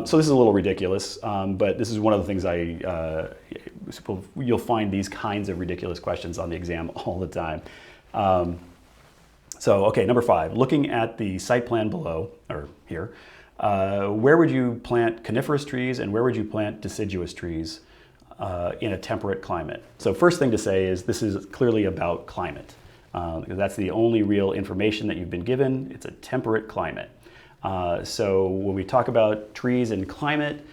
So this is a little ridiculous, but this is one of the things you'll find these kinds of ridiculous questions on the exam all the time. Okay, number 5, looking at the site plan below, or here, where would you plant coniferous trees and where would you plant deciduous trees in a temperate climate? So first thing to say is this is clearly about climate, because that's the only real information that you've been given. It's a temperate climate. So when we talk about trees and climate,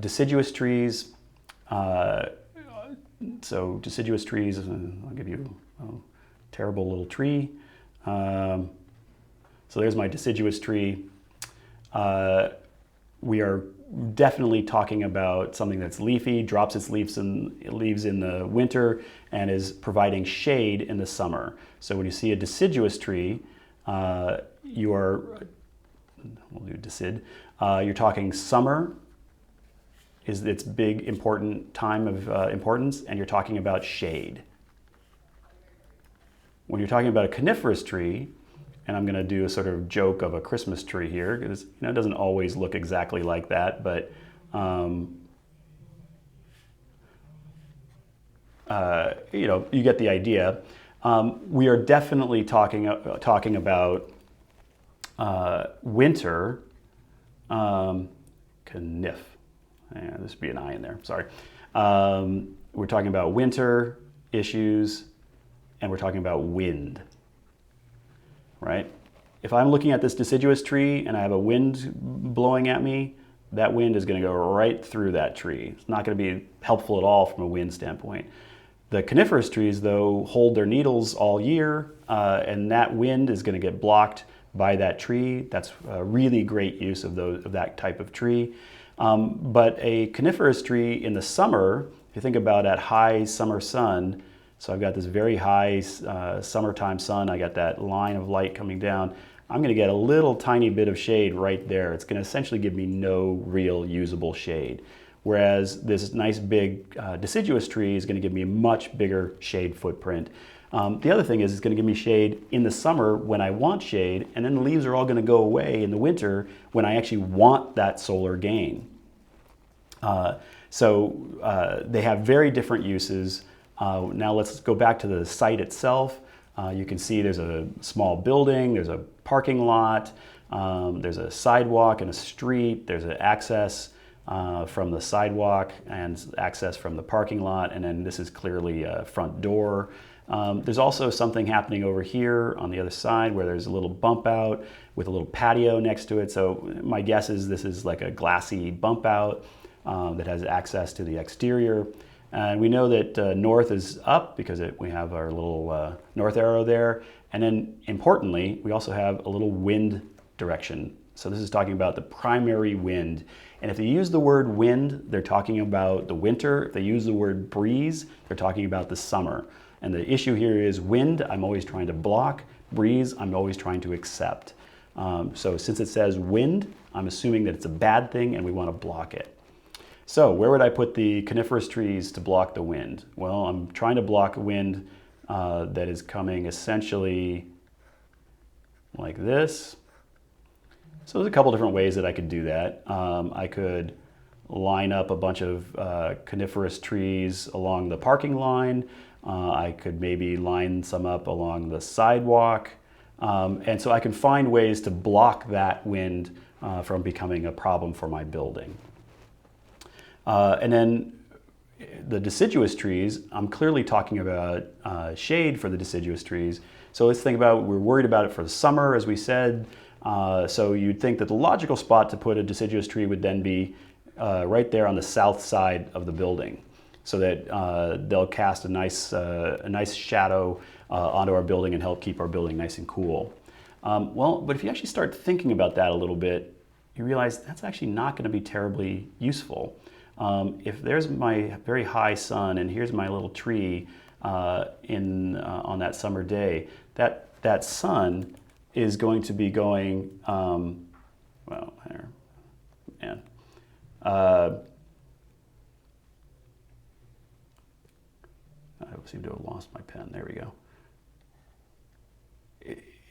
deciduous trees, deciduous trees, I'll give you a terrible little tree. So there's my deciduous tree. We are definitely talking about something that's leafy, drops its leaves in the winter, and is providing shade in the summer. So when you see a deciduous tree, we'll do decid. You're talking summer is its big important time of importance, and you're talking about shade. When you're talking about a coniferous tree, and I'm going to do a sort of joke of a Christmas tree here, because it doesn't always look exactly like that, but you get the idea. We are definitely talking about winter, conif. Yeah, this would be an I in there, sorry. We're talking about winter issues, and we're talking about wind, right? If I'm looking at this deciduous tree and I have a wind blowing at me, that wind is going to go right through that tree. It's not going to be helpful at all from a wind standpoint. The coniferous trees, though, hold their needles all year, and that wind is going to get blocked by that tree. That's a really great use of that type of tree. But a coniferous tree in the summer, if you think about that high summer sun, so I've got this very high summertime sun, I got that line of light coming down, I'm going to get a little tiny bit of shade right there. It's going to essentially give me no real usable shade. Whereas this nice big deciduous tree is going to give me a much bigger shade footprint. The other thing is it's going to give me shade in the summer when I want shade, and then the leaves are all going to go away in the winter when I actually want that solar gain. They have very different uses. Now let's go back to the site itself. You can see there's a small building, there's a parking lot, there's a sidewalk and a street, there's an access from the sidewalk and access from the parking lot, and then this is clearly a front door. There's also something happening over here on the other side where there's a little bump out with a little patio next to it. So my guess is this is like a glassy bump out that has access to the exterior. And we know that north is up because we have our little north arrow there. And then importantly, we also have a little wind direction. So this is talking about the primary wind. And if they use the word wind, they're talking about the winter. If they use the word breeze, they're talking about the summer. And the issue here is wind, I'm always trying to block. Breeze, I'm always trying to accept. So since it says wind, I'm assuming that it's a bad thing and we want to block it. So where would I put the coniferous trees to block the wind? Well, I'm trying to block wind that is coming essentially like this. So there's a couple different ways that I could do that. I could line up a bunch of coniferous trees along the parking line. I could maybe line some up along the sidewalk. And so I can find ways to block that wind from becoming a problem for my building. And then the deciduous trees, I'm clearly talking about shade for the deciduous trees. So let's think about, we're worried about it for the summer, as we said. So you'd think that the logical spot to put a deciduous tree would then be right there on the south side of the building, so that they'll cast a nice shadow onto our building and help keep our building nice and cool. But if you actually start thinking about that a little bit, you realize that's actually not going to be terribly useful. If there's my very high sun and here's my little tree on that summer day, that sun is going to be going, I seem to have lost my pen. There we go.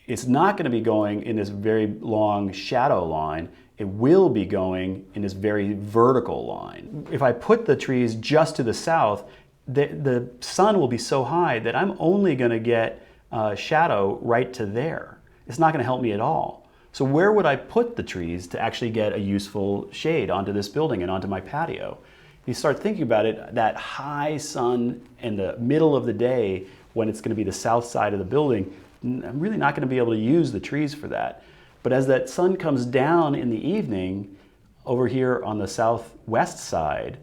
it's not going to be going in this very long shadow line. It will be going in this very vertical line. If I put the trees just to the south, the sun will be so high that I'm only going to get shadow right to there. It's not going to help me at all. So where would I put the trees to actually get a useful shade onto this building and onto my patio? You start thinking about it, that high sun in the middle of the day when it's going to be the south side of the building, I'm really not going to be able to use the trees for that. But as that sun comes down in the evening over here on the southwest side,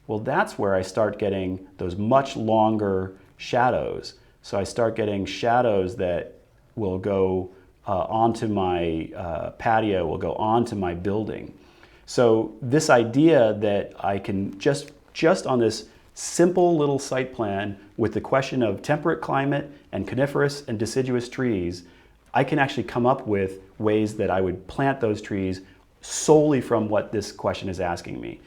well, that's where I start getting those much longer shadows. So I start getting shadows that will go onto my patio, will go onto my building. So this idea that I can just on this simple little site plan with the question of temperate climate and coniferous and deciduous trees, I can actually come up with ways that I would plant those trees solely from what this question is asking me.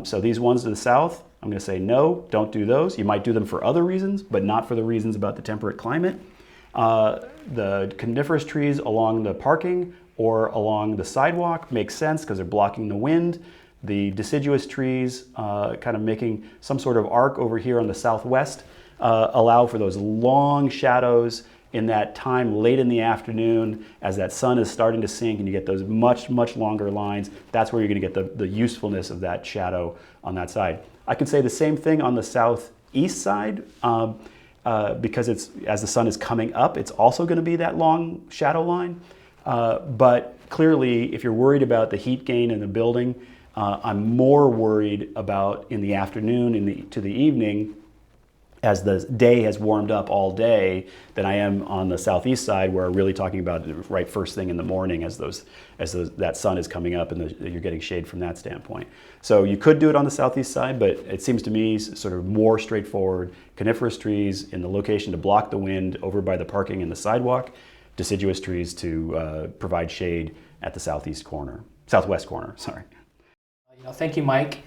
So these ones to the south, I'm going to say no, don't do those. You might do them for other reasons, but not for the reasons about the temperate climate. The coniferous trees along the parking or along the sidewalk makes sense because they're blocking the wind. The deciduous trees, kind of making some sort of arc over here on the southwest, allow for those long shadows in that time late in the afternoon as that sun is starting to sink and you get those much longer lines. That's where you're going to get the usefulness of that shadow on that side. I could say the same thing on the southeast side because as the sun is coming up, it's also going to be that long shadow line. But clearly, if you're worried about the heat gain in the building, I'm more worried about in the afternoon to the evening as the day has warmed up all day than I am on the southeast side where I'm really talking about right first thing in the morning as that sun is coming up and you're getting shade from that standpoint. So you could do it on the southeast side, but it seems to me sort of more straightforward. Coniferous trees in the location to block the wind over by the parking and the sidewalk, deciduous trees to provide shade at the southwest corner, sorry. Thank you, Mike.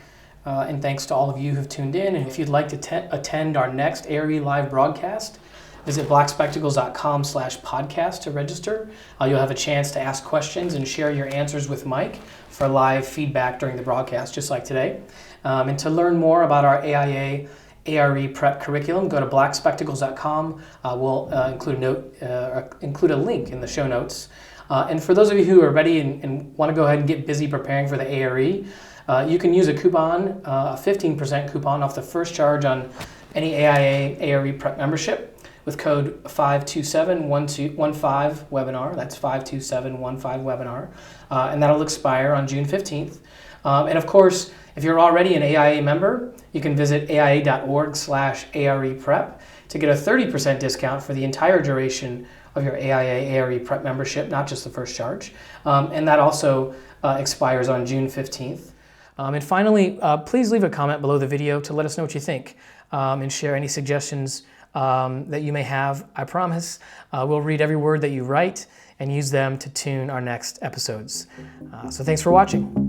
And thanks to all of you who've tuned in. And if you'd like to attend our next a.r.e. live broadcast, visit blackspectacles.com/podcast to register. You'll have a chance to ask questions and share your answers with Mike for live feedback during the broadcast, just like today. And to learn more about our AIA a.r.e. prep curriculum, go to blackspectacles.com. We'll include a link in the show notes. And for those of you who are ready and want to go ahead and get busy preparing for the a.r.e., you can use a coupon, a 15% coupon off the first charge on any AIA a.r.e. prep membership with code 52715webinar. That's 52715webinar. And that'll expire on June 15th. And of course, if you're already an AIA member, you can visit aia.org/ARE prep to get a 30% discount for the entire duration of your AIA a.r.e. prep membership, not just the first charge. And that also expires on June 15th. And finally, please leave a comment below the video to let us know what you think and share any suggestions that you may have. I promise we'll read every word that you write and use them to tune our next episodes. So thanks for watching.